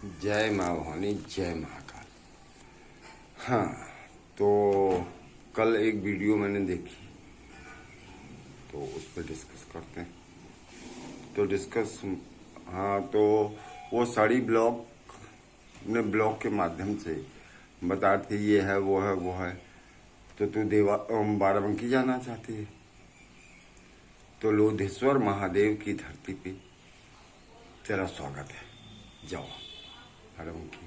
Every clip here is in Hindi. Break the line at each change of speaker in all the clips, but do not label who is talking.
जय माँ भवानी, जय महाकाल। हाँ, तो कल एक वीडियो मैंने देखी, तो उस पर डिस्कस करते हैं। तो डिस्कस हाँ, तो वो साड़ी ब्लॉग ने ब्लॉग के माध्यम से बता रही थी ये है वो है वो है। तो तू बाराबंकी जाना चाहती है तो लोधेश्वर महादेव की धरती पे तेरा स्वागत है, जाओ बाराबंकी।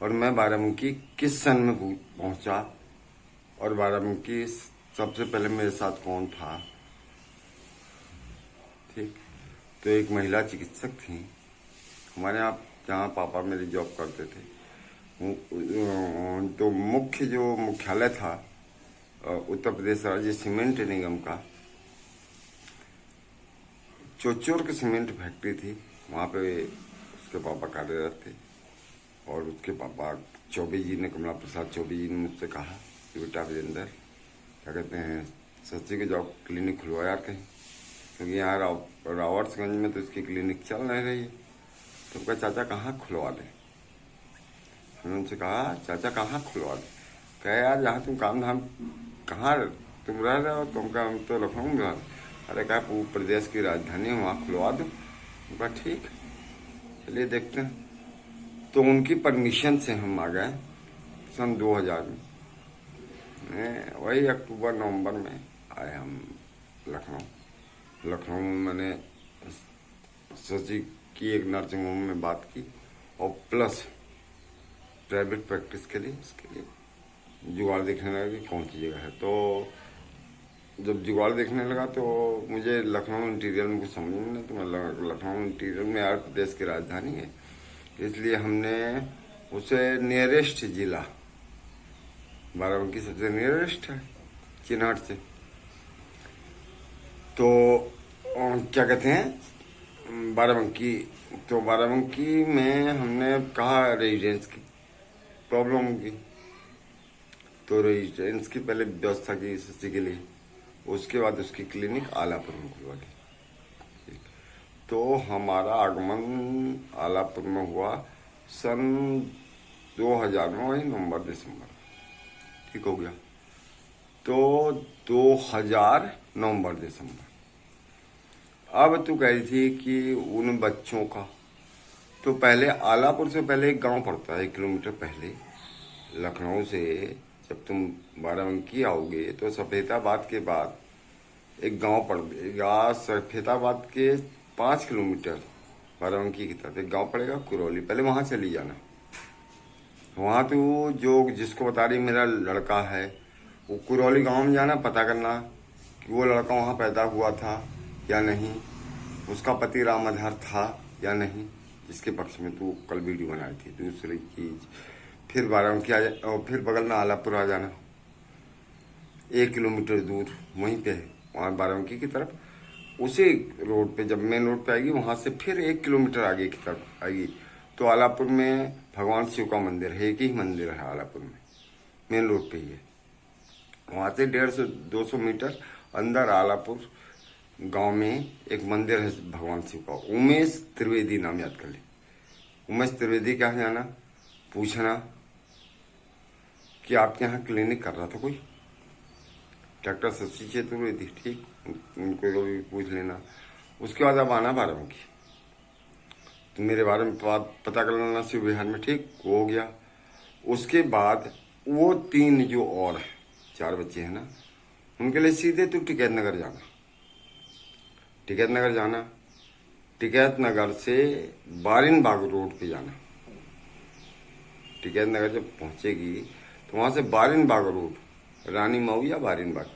और मैं बाराबंकी किस सन में पहुंचा और बाराबंकी सबसे पहले मेरे साथ कौन था, ठीक। तो एक महिला चिकित्सक थी हमारे यहाँ, जहाँ पापा मेरी जॉब करते थे। तो मुख्य जो मुख्यालय था उत्तर प्रदेश राज्य सीमेंट निगम का, चोचोर की सीमेंट फैक्ट्री थी, वहाँ पे उसके पापा कार्यरत थे। और उसके पापा चौबे जी ने, कमला प्रसाद चौबे जी ने मुझसे कहा कि बेटा विजेंद्र, क्या कहते हैं, सच्ची को जाओ क्लिनिक खुलवा यार कहीं, क्योंकि यहाँ रावर्ट्सगंज में तो इसकी क्लिनिक चल नहीं रही है। तो कहा चाचा कहाँ खुलवा दें। मैंने उनसे कहा चाचा कहाँ खुलवा दें। कहे यार जहाँ तुम काम धाम, कहाँ तुम रह रहे हो, तुम का हम तो लखनऊ में रह। अरे कहा प्रदेश की राजधानी है, वहाँ खुलवा दो। उनका ठीक, चलिए देखते हैं। तो उनकी परमिशन से हम आ गए सन 2000 में, वही अक्टूबर नवंबर में आए हम लखनऊ में मैंने सची की एक नर्सिंग होम में बात की और प्लस प्राइवेट प्रैक्टिस के लिए, इसके लिए जुगाड़ देखने लगा कि कौन सी जगह है। तो जब जुगाड़ देखने लगा तो मुझे लखनऊ इंटीरियर में कुछ समझ नहीं, तो मैं लखनऊ इंटीरियर में यार प्रदेश की राजधानी है, इसलिए हमने उसे नियरेस्ट जिला, बाराबंकी सबसे नियरेस्ट है चिन्हट से। तो क्या कहते हैं बाराबंकी, तो बाराबंकी में हमने कहा रेजिडेंस की प्रॉब्लम होगी, तो रेजिडेंस की पहले व्यवस्था की सच्ची के लिए, उसके बाद उसकी क्लिनिक आलापुर में खुलवा दी। तो हमारा आगमन आलापुर में हुआ सन 2000 में, वही नवंबर दिसंबर, ठीक हो गया। तो 2000 नवंबर दिसंबर। अब तू कह रही थी कि उन बच्चों का, तो पहले आलापुर से पहले एक गांव पड़ता है 1 किलोमीटर पहले लखनऊ से। जब तुम बाराबंकी आओगे तो सफेदाबाद के बाद एक गांव पड़ेगा, सफेदाबाद के 5 किलोमीटर बाराबंकी की तरफ एक गांव पड़ेगा कुरौली, पहले वहां चली जाना। वहां तो जो जिसको बता रही मेरा लड़का है, वो कुरौली गांव में जाना, पता करना कि वो लड़का वहां पैदा हुआ था या नहीं, उसका पति राम आधार था या नहीं, इसके पक्ष में तू कल वीडियो बनाई थी। दूसरी चीज, फिर बाराबंकी आ जा, और फिर बगल में आलापुर आ जाना, 1 किलोमीटर दूर वहीं पे है, वहाँ बाराबंकी की तरफ उसी रोड पे, जब मेन रोड पे आएगी वहाँ से फिर 1 किलोमीटर आगे की तरफ आएगी तो आलापुर में भगवान शिव का मंदिर है, एक ही मंदिर है आलापुर में, मेन रोड पे ही है। वहाँ से 150-200 मीटर अंदर आलापुर गांव में एक मंदिर है भगवान शिव का, उमेश त्रिवेदी नाम याद कर ले। उमेश त्रिवेदी क्या है जाना, पूछना कि आपके यहाँ क्लिनिक कर रहा था कोई, डॉक्टर शशि चतुर्वेदी, ठीक, उनको भी पूछ लेना। उसके बाद अब आना बाराबंकी, तो मेरे बारे में पता कर लेना शिव विहार में, ठीक, वो हो गया। उसके बाद वो 3 जो और है, 4 बच्चे हैं ना, उनके लिए सीधे तू टिकैत नगर जाना। टिकैत नगर जाना, टिकैत नगर से बारिन बाग रोड पे जाना। टिकैत नगर जब पहुंचेगी तो वहां से बारिन बाग रोड, रानी मऊ या बारिन बाग,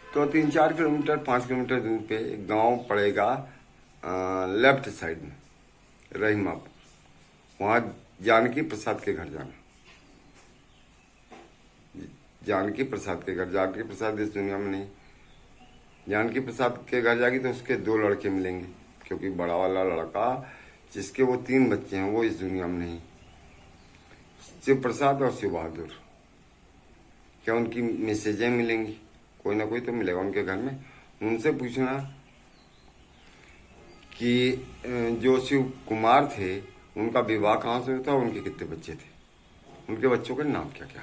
तो 3-4 किलोमीटर 5 किलोमीटर दूर पे एक गांव पड़ेगा लेफ्ट साइड में रहीमापुर, वहां जानकी प्रसाद के घर जाना। जानकी प्रसाद के घर, जानकी प्रसाद इस दुनिया में नहीं, जानकी प्रसाद के घर जाएगी तो उसके 2 लड़के मिलेंगे, क्योंकि बड़ा वाला लड़का जिसके वो 3 बच्चे हैं वो इस दुनिया में नहीं, शिव प्रसाद और शिव बहादुर। क्या उनकी मैसेजें मिलेंगी, कोई ना कोई तो मिलेगा उनके घर में। उनसे पूछना कि जो शिव कुमार थे उनका विवाह कहाँ से होता, उनके कितने बच्चे थे, उनके बच्चों के नाम क्या क्या।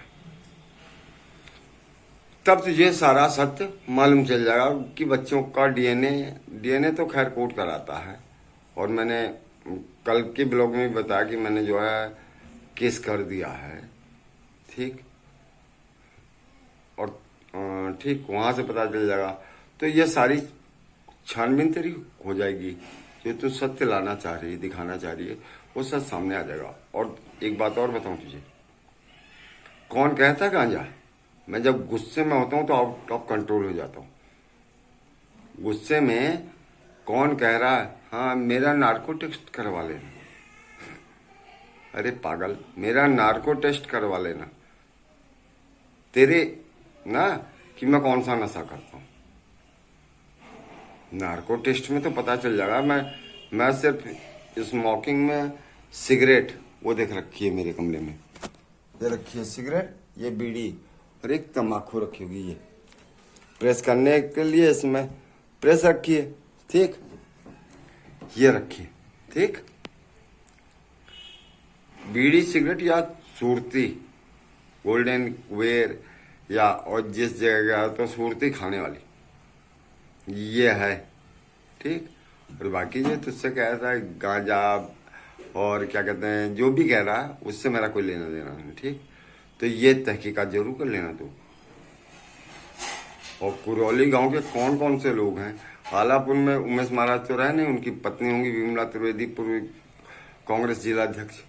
तब तुझे सारा सत्य मालूम चल जाएगा कि बच्चों का डीएनए तो खैर कोड कराता है। और मैंने कल के ब्लॉग में भी बताया कि मैंने जो है केस कर दिया है, ठीक। और ठीक वहाँ से पता चल जाएगा। तो ये सारी छानबीन तेरी हो जाएगी, जो तू सत्य लाना चाह रही है, दिखाना चाह रही है, वो सब सामने आ जाएगा। और एक बात और बताऊं तुझे, कौन कहता गांजा, मैं जब गुस्से में होता हूँ तो आउट ऑफ कंट्रोल हो जाता हूँ। गुस्से में कौन कह रहा है, हाँ मेरा नार्को टेस्ट करवा लेना। अरे पागल, मेरा नार्को टेस्ट करवा लेना तेरे ना, कि मैं कौन सा नशा करता हूँ। नार्को टेस्ट में तो पता चल जाएगा। मैं सिर्फ स्मोकिंग में सिगरेट वो देख रखी है मेरे कमरे में, ये रखी है सिगरेट, ये बीड़ी और एक तम्बाकू रखी होगी, ये प्रेस करने के लिए इसमें प्रेस रखी है, ठीक, ये रखी है, ठीक। बीड़ी सिगरेट या सूरती गोल्डन वेयर या और जिस जगह गया तो सूरती खाने वाली ये है, ठीक। और बाकी जो तुझसे कह रहा है गांजा और क्या कहते हैं जो भी कह रहा है उससे मेरा कोई लेना देना नहीं, ठीक। तो ये तहकीकात जरूर कर लेना तू। और कुरौली गांव के कौन कौन से लोग हैं, आलापुर में उमेश महाराज तो रहे नहीं, उनकी पत्नी होंगी विमला त्रिवेदी, पूर्व कांग्रेस जिलाध्यक्ष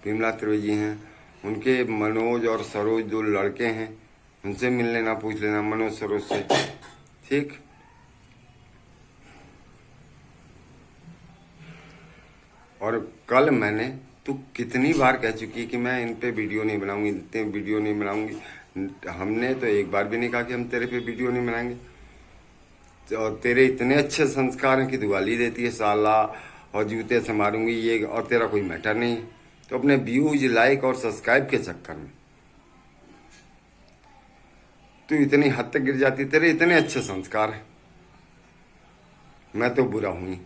विमला त्रिवेदी हैं। उनके मनोज और सरोज दो लड़के हैं, उनसे मिल लेना, पूछ लेना मनोज सरोज से, ठीक। और कल मैंने तू कितनी बार कह चुकी कि मैं इन पे वीडियो नहीं बनाऊंगी, इतने वीडियो नहीं बनाऊंगी। हमने तो एक बार भी नहीं कहा कि हम तेरे पे वीडियो नहीं बनाएंगे। और तेरे इतने अच्छे संस्कार हैं कि दिवाली देती है साला और जूते से मारूंगी ये, और तेरा कोई मैटर नहीं है। तो अपने व्यूज लाइक और सब्सक्राइब के चक्कर में तू इतनी हद तक गिर जाती, तेरे इतने अच्छे संस्कार हैं। मैं तो बुरा हूं,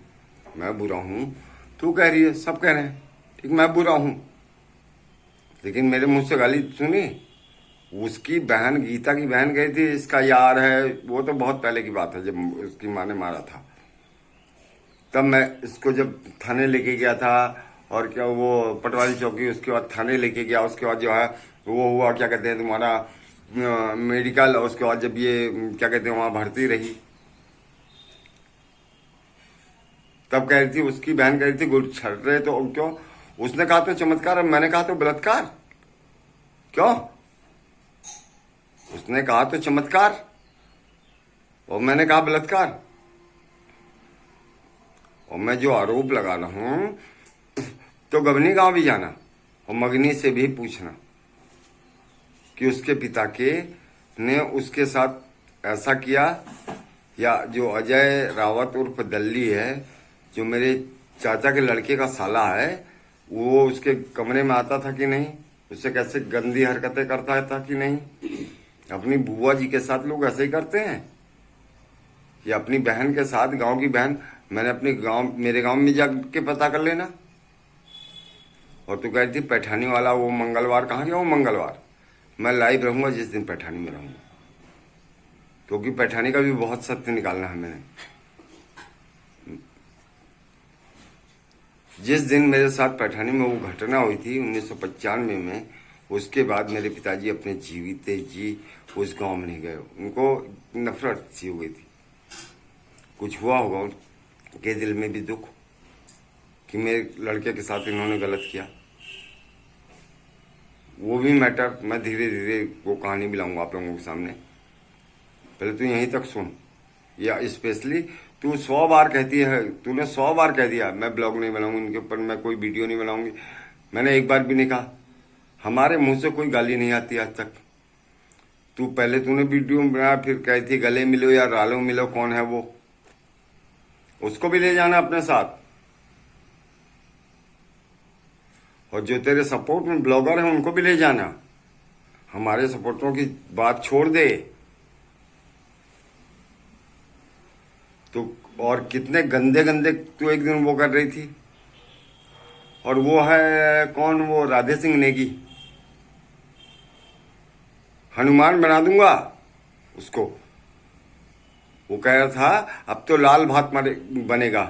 मैं बुरा हूं, तू कह रही है, सब कह रहे हैं, ठीक, मैं बुरा हूं। लेकिन मेरे मुंह से गाली सुनी, उसकी बहन गीता की बहन गई थी, इसका यार है, वो तो बहुत पहले की बात है जब उसकी माँ ने मारा था। तब मैं इसको जब थाने लेके गया था, और क्या वो पटवारी चौकी, उसके बाद थाने लेके गया, उसके बाद जो है वो हुआ क्या कहते हैं तुम्हारा मेडिकल, और उसके बाद जब ये क्या कहते हैं वहां भर्ती रही, तब कह रही थी, उसकी बहन कह रही थी गुड़ छड़ रहे, तो क्यों, उसने कहा तो चमत्कार, मैंने कहा तो बलात्कार, क्यों, उसने कहा तो चमत्कार और मैंने कहा बलात्कार। और मैं जो आरोप लगा रहा हूं, तो गबनी गांव भी जाना और मगनी से भी पूछना कि उसके पिता के ने उसके साथ ऐसा किया, या जो अजय रावत उर्फ दल्ली है, जो मेरे चाचा के लड़के का साला है, वो उसके कमरे में आता था कि नहीं, उससे कैसे गंदी हरकतें करता था कि नहीं। अपनी बुआ जी के साथ लोग ऐसे ही करते हैं, या अपनी बहन के साथ, गांव की बहन, मैंने अपने गांव, मेरे गांव में जाके पता कर लेना। और तू कहती थी पैठानी वाला वो मंगलवार, कहाँ गया वो मंगलवार, मैं लाइव रहूंगा जिस दिन पैठानी में रहूंगा, क्योंकि पैठानी का भी बहुत सत्य निकालना है मैंने। जिस दिन मेरे साथ पैठानी में वो घटना हुई थी 1995 में, उसके बाद मेरे पिताजी अपने जीवित जी उस गांव में नहीं गए, उनको नफरत सी हो गई थी, कुछ हुआ होगा उनके दिल में भी दुख कि मेरे लड़के के साथ इन्होंने गलत किया। वो भी मैटर मैं धीरे धीरे वो कहानी भी लाऊंगा आप लोगों के सामने, पहले तू यहीं तक सुन। या स्पेशली तू 100 बार कहती है, तूने 100 बार कह दिया मैं ब्लॉग नहीं बनाऊंगी, इनके ऊपर मैं कोई वीडियो नहीं बनाऊंगी, मैंने एक बार भी नहीं कहा। हमारे मुंह से कोई गाली नहीं आती आज तक। तू पहले तूने वीडियो बनाया, फिर कहती थी गले मिलो या रालो मिलो, कौन है वो, उसको भी ले जाना अपने साथ। और जो तेरे सपोर्ट में ब्लॉगर हैं उनको भी ले जाना, हमारे सपोर्टरों की बात छोड़ दे। तो और कितने गंदे गंदे तू एक दिन वो कर रही थी, और वो है कौन, वो राधे सिंह नेगी, हनुमान बना दूंगा उसको। वो कह रहा था अब तो लाल भात बनेगा।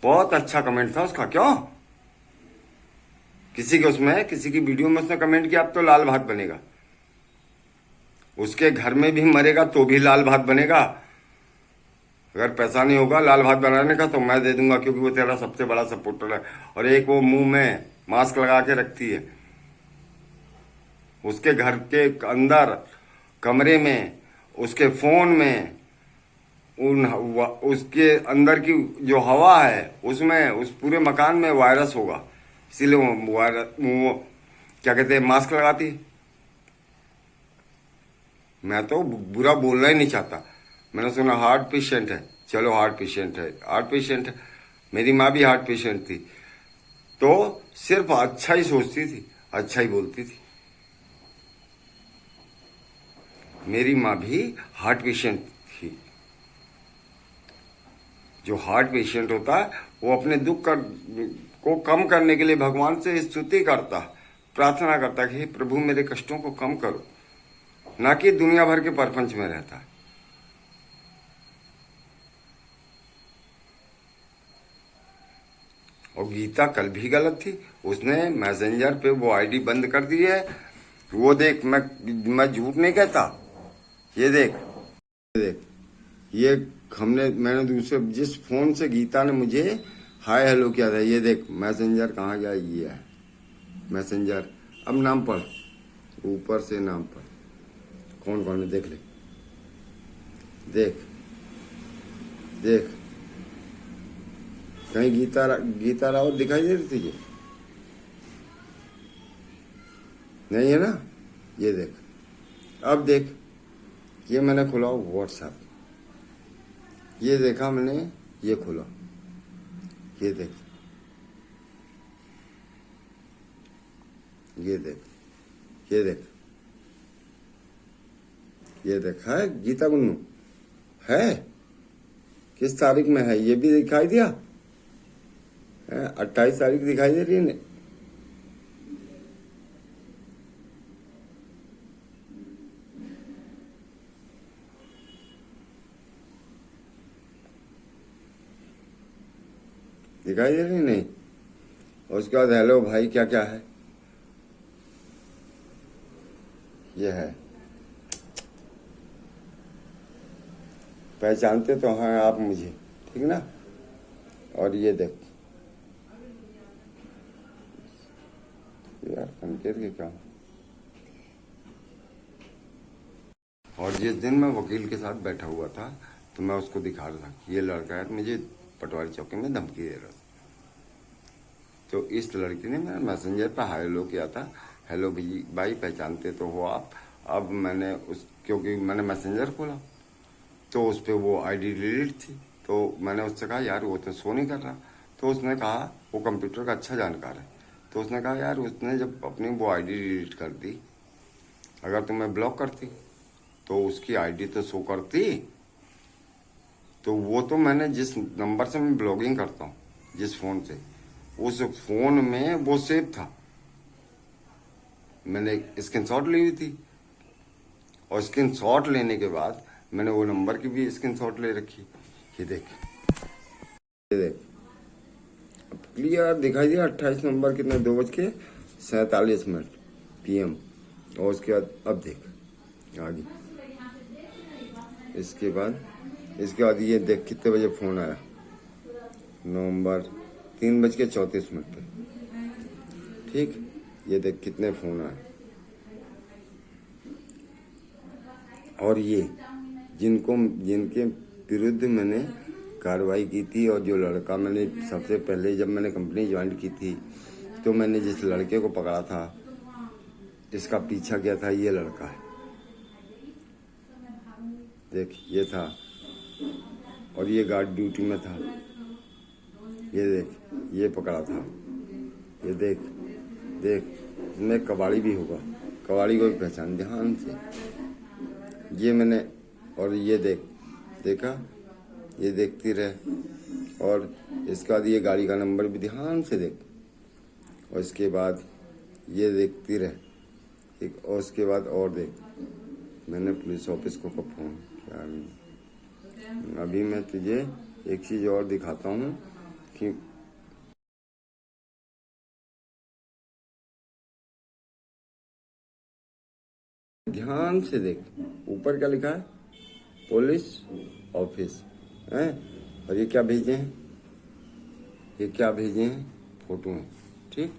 बहुत अच्छा कमेंट था उसका। क्यों, किसी की वीडियो में उसने कमेंट किया अब तो लाल भात बनेगा। उसके घर में भी मरेगा तो भी लाल भात बनेगा। अगर पैसा नहीं होगा लाल भात बनाने का तो मैं दे दूंगा, क्योंकि वो तेरा सबसे बड़ा सपोर्टर है। और एक वो मुंह में मास्क लगा के रखती है, उसके घर के अंदर कमरे में, उसके फोन में, उसके अंदर की जो हवा है उसमें, उस पूरे मकान में वायरस होगा। इसीलिए वो क्या कहते हैं, मास्क लगाती। मैं तो बुरा बोलना ही नहीं चाहता। मैंने सुना हार्ट पेशेंट है, चलो हार्ट पेशेंट है, हार्ट पेशेंट है। मेरी माँ भी हार्ट पेशेंट थी, तो सिर्फ अच्छा ही सोचती थी, अच्छा ही बोलती थी। मेरी माँ भी हार्ट पेशेंट थी। जो हार्ट पेशेंट होता है वो अपने दुख को कम करने के लिए भगवान से स्तुति करता, प्रार्थना करता कि हे प्रभु मेरे कष्टों को कम करो, ना कि दुनिया भर के परपंच में रहता है। और गीता कल भी गलत थी। उसने मैसेंजर पे वो आईडी बंद कर दी है। वो देख, मैं झूठ नहीं कहता। ये देख, ये मैंने दूसरे जिस फोन से गीता ने मुझे हाय हेलो किया था, ये देख मैसेंजर कहाँ गया, ये है मैसेंजर। अब नाम पढ़, ऊपर से नाम पढ़, कौन कौन है देख ले, देख देख, कहीं गीता रावत दिखाई दे रही थी? नहीं है ना? ये देख, अब देख, ये मैंने खोला व्हाट्सएप, ये देखा मैंने, ये खोला, ये देख, ये देख, ये देख, ये देख, है गीता गुन्नू है? किस तारीख में है ये भी दिखाई दिया? 28 तारीख दिखाई दे रही है। दिखाई दे रही नहीं? और उसके बाद हेलो भाई क्या क्या है, ये है। पहचानते तो हैं आप मुझे, ठीक ना? और ये देख यार, संकेत के क्या। और जिस दिन मैं वकील के साथ बैठा हुआ था तो मैं उसको दिखा रहा था कि ये लड़का है मुझे पटवारी चौकी में धमकी दे रहा था। तो इस लड़की ने मेरा मैसेंजर पर हाय हेलो किया था। हेलो भाई पहचानते तो हो आप? अब मैंने क्योंकि मैंने मैसेंजर खोला तो उस पर वो आईडी डिलीट थी, तो मैंने उससे कहा यार वो तो शो नहीं कर रहा। तो उसने कहा, वो कंप्यूटर का अच्छा जानकार है, तो उसने कहा यार उसने जब अपनी वो आईडी डिलीट कर दी, अगर तुम्हें ब्लॉक करती तो उसकी आईडी तो शो करती। तो वो तो मैंने जिस नंबर से मैं ब्लॉगिंग करता हूँ, जिस फोन से, उस फोन में वो सेव था, मैंने स्क्रीनशॉट ली हुई थी। और स्क्रीनशॉट लेने के बाद मैंने वो नंबर की भी स्क्रीनशॉट ले रखी। ये देख, ये देख, अब क्लियर दिखाई दिया। 28 नंबर कितने, 2:47 PM। और उसके बाद अब देख आगे, इसके बाद ये देख कितने बजे फोन आया, नवंबर 3:34 पे, ठीक। ये देख कितने फोन आए। और ये जिनके विरुद्ध मैंने कार्रवाई की थी, और जो लड़का मैंने सबसे पहले जब मैंने कंपनी ज्वाइन की थी तो मैंने जिस लड़के को पकड़ा था, इसका पीछा किया था, ये लड़का है, देख ये था। और ये गार्ड ड्यूटी में था, ये देख, ये पकड़ा था, ये देख देख, इसमें कबाड़ी भी होगा, कबाड़ी को भी पहचान ध्यान से। ये मैंने, और ये देख, देखा, ये देखती रहे। और इसका बाद ये गाड़ी का नंबर भी ध्यान से देख। और इसके बाद ये देखती रहे, ठीक। और उसके बाद और देख, मैंने पुलिस ऑफिस को कब फोन किया नहीं। अभी मैं तुझे एक चीज़ और दिखाता हूँ कि ध्यान से देख, ऊपर क्या लिखा है, पुलिस ऑफिस है। और ये क्या भेजे हैं, ये क्या भेजे हैं, फोटो हैं, ठीक।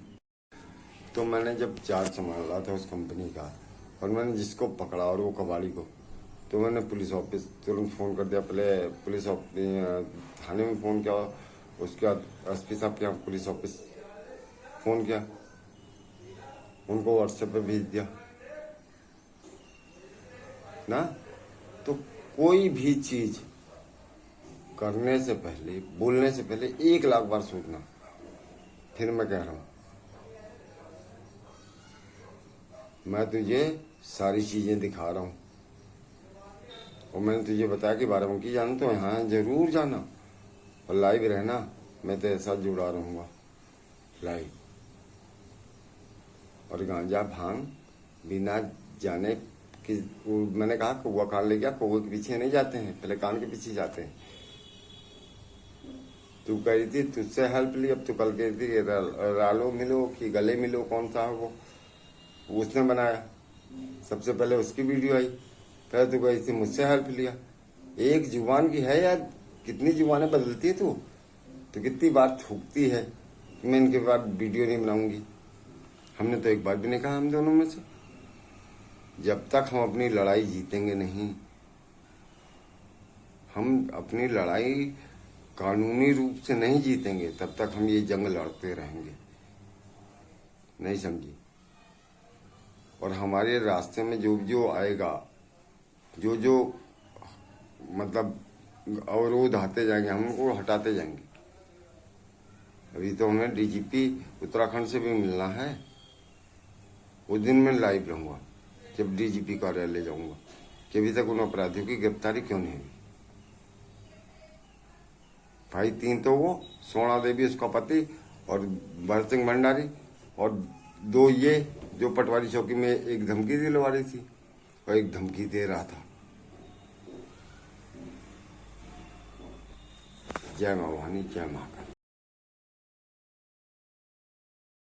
तो मैंने जब चार्ज संभाला था उस कंपनी का, और मैंने जिसको पकड़ा और वो कबाड़ी को, तो मैंने पुलिस ऑफिस तुरंत फ़ोन कर दिया। पहले पुलिस ऑफिस थाने में फ़ोन किया, उसके बाद एसपी साहब के यहाँ पुलिस ऑफिस फ़ोन किया, उनको व्हाट्सएप पे भेज दिया ना। तो कोई भी चीज़ करने से पहले, बोलने से पहले 1 लाख बार सोचना। फिर मैं कह रहा हूँ, मैं तुझे सारी चीज़ें दिखा रहा हूँ, और मैंने तुझे बताया कि बाराबंकी जाना तो यहाँ जरूर जाना और लाइव रहना। मैं तेरे साथ जुड़ा रहूँगा लाइव। और गांजा भांग बिना जाने कि, मैंने कहा कौवा कान ले गया, कौवे के पीछे नहीं जाते हैं, पहले कान के पीछे जाते हैं। तू कह रही थी तुझसे हेल्प ली, अब तू कल कह रही थी रालो मिलो कि गले मिलो, कौन सा है वो उसने बनाया, सबसे पहले उसकी वीडियो आई। फिर तू कही थी मुझसे हेल्प लिया। एक जुबान की है यार, कितनी जुबानें बदलती है तू, तो कितनी बार थूकती है कि मैं इनके बाद वीडियो नहीं बनाऊंगी। हमने तो एक बार भी नहीं कहा हम दोनों में से। जब तक हम अपनी लड़ाई जीतेंगे नहीं, हम अपनी लड़ाई कानूनी रूप से नहीं जीतेंगे, तब तक हम ये जंग लड़ते रहेंगे, नहीं समझी। और हमारे रास्ते में जो जो आएगा, जो जो मतलब अवरोध आते जाएंगे, हम उनको हटाते जाएंगे। अभी तो हमें डीजीपी उत्तराखंड से भी मिलना है, उस दिन मैं लाइव रहूंगा जब डीजीपी कार्यालय जाऊंगा कि अभी तक उन अपराधियों की गिरफ्तारी क्यों नहीं हुई। भाई 3 तो वो सोना देवी उसका पति और भरत सिंह भंडारी, और 2 ये जो पटवारी चौकी में एक धमकी दिलवा रही थी और एक धमकी दे रहा था। जय माँ भवानी, जय माँ।